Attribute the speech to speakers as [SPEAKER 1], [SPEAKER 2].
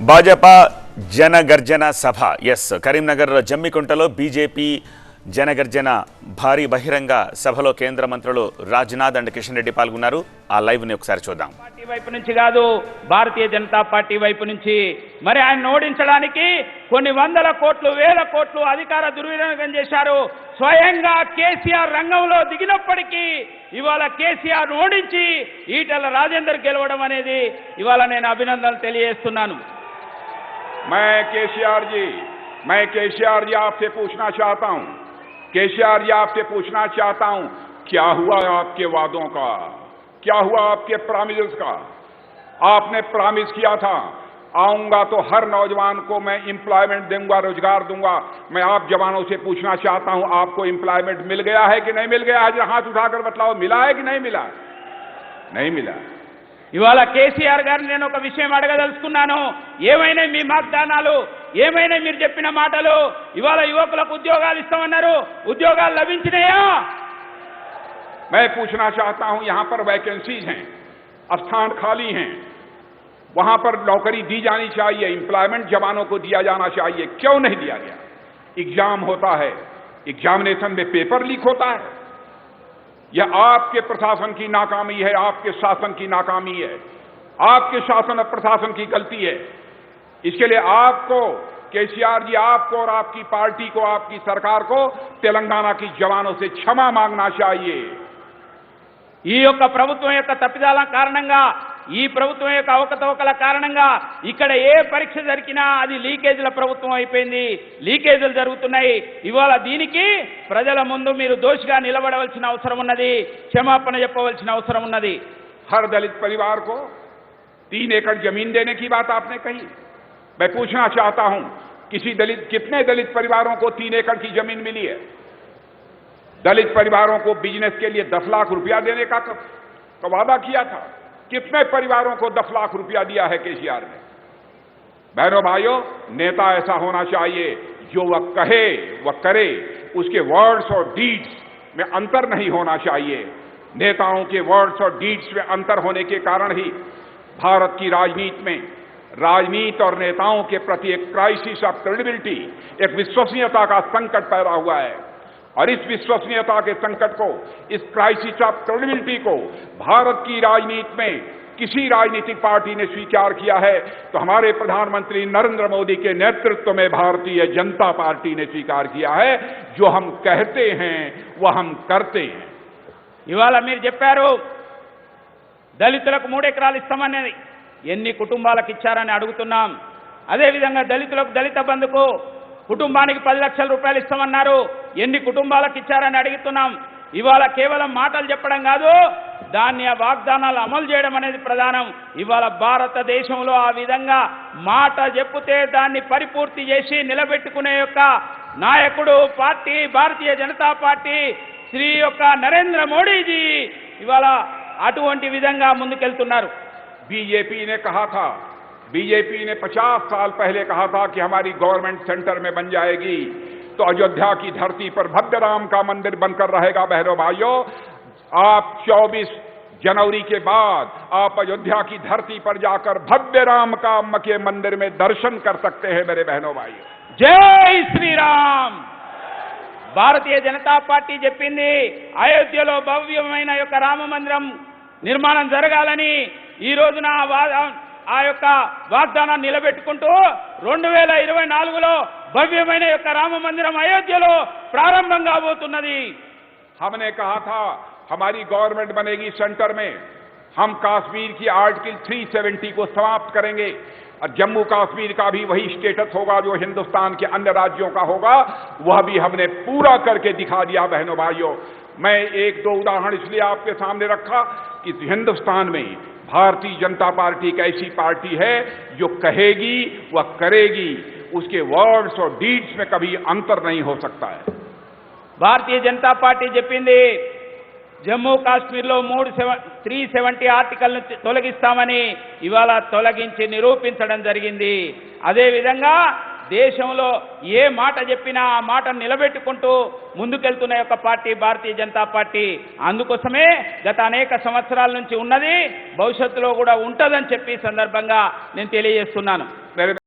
[SPEAKER 1] భాజపా జనగర్జన సభ Karimnagar జమ్మికుంటలో BJP Jana Garjana భారీ బహిరంగ సభలో కేంద్ర మంత్రులు రాజ్నాథ్ అండ్ కిషన్ రెడ్డి పాల్గొన్నారు. ఆ లైవ్ ని ఒకసారి చూద్దాం.
[SPEAKER 2] పార్టీ వైపు నుంచి కాదు, భారతీయ జనతా పార్టీ వైపు నుంచి మరి ఆయన ఓడించడానికి కొన్ని వందల కోట్లు వేల కోట్లు అధికార దుర్వినియోగం చేశారు. స్వయంగా కేసీఆర్ రంగంలో దిగినప్పటికీ ఇవాళ కేసీఆర్ ఓడించి ఈటెల రాజేందర్ గెలవడం అనేది ఇవాళ నేను అభినందనలు తెలియజేస్తున్నాను.
[SPEAKER 3] मैं केसीआर जी आपसे पूछना चाहता हूं, केसीआर जी आपसे पूछना चाहता हूं, क्या हुआ आपके वादों का, क्या हुआ आपके प्रॉमिसेस का? आपने प्रॉमिस किया था आऊंगा तो हर नौजवान को मैं एम्प्लॉयमेंट दूंगा, रोजगार दूंगा. मैं आप जवानों से पूछना चाहता हूं, आपको एम्प्लॉयमेंट मिल गया है कि नहीं मिल गया है? हाथ उठाकर बतलाओ, मिला है कि नहीं मिला? नहीं मिला.
[SPEAKER 2] ఇవాళ కేసీఆర్ గారిని నేను ఒక విషయం అడగదలుచుకున్నాను. ఏమైనా మీ వాగ్దానాలు, ఏమైనా మీరు చెప్పిన మాటలు? ఇవాళ యువకులకు ఉద్యోగాలు ఇస్తామన్నారు, ఉద్యోగాలు లభించినాయా?
[SPEAKER 3] मैं पूछना चाहता हूं, यहां पर वैकेंसीज हैं, स्थान खाली हैं, वहां पर नौकरी दी जानी चाहिए, एम्प्लॉयमेंट जवानों को दिया जाना चाहिए. क्यों नहीं दिया गया? एग्जाम होता है, एग्जामिनेशन में पेपर लीक होता है. यह आपके प्रशासन की नाकामी है, आपके शासन की नाकामी है, आपके शासन और प्रशासन की गलती है. इसके लिए आपको केसीआर जी, आपको और आपकी पार्टी को, आपकी सरकार को तेलंगाना की जवानों से क्षमा मांगना चाहिए.
[SPEAKER 2] ఈ యొక్క ప్రభుత్వం యొక్క తప్పిదాల కారణంగా, ఈ ప్రభుత్వం యొక్క అవకతవకల కారణంగా ఇక్కడ ఏ పరీక్ష జరిగినా అది లీకేజీల ప్రభుత్వం అయిపోయింది. లీకేజీలు జరుగుతున్నాయి. ఇవాళ దీనికి ప్రజల ముందు మీరు దోషిగా నిలబడవలసిన అవసరం ఉన్నది, క్షమాపణ చెప్పవలసిన అవసరం ఉన్నది.
[SPEAKER 3] हर दलित परिवार को 3 एकड़ जमीन देने की बात आपने कही. मैं पूछना चाहता हूं, कितने दलित परिवारों को 3 एकड़ की जमीन मिली है? दलित परिवारों को बिजनेस के लिए 10 लाख रुपया देने का वादा किया था. कितने परिवारों को 10 लाख रुपया दिया है केसीआर ने? बहनों भाइयों, नेता ऐसा होना चाहिए जो वह कहे वह करे, उसके वर्ड्स और डीड्स में अंतर नहीं होना चाहिए. नेताओं के वर्ड्स और डीड्स में अंतर होने के कारण ही भारत की राजनीति और नेताओं के प्रति एक क्राइसिस ऑफ क्रेडिबिलिटी, एक विश्वसनीयता का संकट पैदा हुआ है. और इस विश्वसनीयता के संकट को, इस क्राइसिस ऑफ क्रेडिबिलिटी को भारत की राजनीति में किसी राजनीतिक पार्टी ने स्वीकार किया है तो हमारे प्रधानमंत्री नरेंद्र मोदी के नेतृत्व में भारतीय जनता पार्टी ने स्वीकार किया है. जो हम कहते हैं वह हम करते हैं.
[SPEAKER 2] ఇవాళ మీరు చెప్పారు దళితులకు 3 ఎకరాలు ఇస్తామనేది ఎన్ని కుటుంబాలకు ఇచ్చారని అడుగుతున్నాం. అదేవిధంగా దళితులకు దళిత బంధుకు కుటుంబానికి 10 లక్షల రూపాయలు ఇస్తామన్నారు, ఎన్ని కుటుంబాలకు ఇచ్చారని అడుగుతున్నాం. ఇవాళ కేవలం మాటలు చెప్పడం కాదు, దాన్ని ఆ వాగ్దానాలు అమలు చేయడం అనేది ప్రధానం. ఇవాళ భారతదేశంలో ఆ విధంగా మాట చెప్పుతే దాన్ని పరిపూర్తి చేసి నిలబెట్టుకునే యొక్క నాయకుడు పార్టీ భారతీయ జనతా పార్టీ శ్రీ యొక్క నరేంద్ర మోడీజీ ఇవాళ అటువంటి విధంగా ముందుకెళ్తున్నారు.
[SPEAKER 3] बीजेपी ने कहा था, बीजेपी ने 50 साल पहले कहा था कि हमारी गवर्नमेंट सेंटर में बन जाएगी तो अयोध्या की धरती पर भव्य राम का मंदिर बनकर रहेगा. बहनों भाइयों, आप 24 जनवरी के बाद आप अयोध्या की धरती पर जाकर भव्य राम का के मंदिर में दर्शन कर सकते हैं. मेरे बहनों भाइयों,
[SPEAKER 2] జై శ్రీరామ్. భారతీయ జనతా పార్టీ చెప్పింది అయోధ్యలో భవ్యమైన యొక్క రామ మందిరం నిర్మాణం జరగాలని. ఈ రోజున ఆ యొక్క వాగ్దానాన్ని నిలబెట్టుకుంటూ 2024లో భవ్యమైన యొక్క రామ మందిరం అయోధ్యలో ప్రారంభం కాబోతున్నది.
[SPEAKER 3] हमने कहा था हमारी गवर्नमेंट बनेगी सेंटर में, हम कश्मीर की आर्टिकल 370 को समाप्त करेंगे और जम्मू कश्मीर का भी वही स्टेटस होगा जो हिंदुस्तान के अन्य राज्यों का होगा. वह भी हमने पूरा करके दिखा दिया. बहनों भाइयों, मैं 1-2 उदाहरण इसलिए आपके सामने रखा कि हिंदुस्तान में भारतीय जनता पार्टी एक ऐसी पार्टी है जो कहेगी वह करेगी. उसके वर्ड्स और डीड्स में कभी अंतर नहीं हो सकता है.
[SPEAKER 2] భారతీయ జనతా పార్టీ చెప్పింది జమ్మూ కాశ్మీర్లో 370 ఆర్టికల్ను తొలగిస్తామని ఇవాళ తొలగించి నిరూపించడం జరిగింది. అదేవిధంగా దేశంలో ఏ మాట చెప్పినా ఆ మాట నిలబెట్టుకుంటూ ముందుకెళ్తున్న యొక్క పార్టీ భారతీయ జనతా పార్టీ. అందుకోసమే గత అనేక సంవత్సరాల నుంచి ఉన్నది, భవిష్యత్తులో కూడా ఉంటుందని చెప్పి సందర్భంగా నేను తెలియజేస్తున్నాను.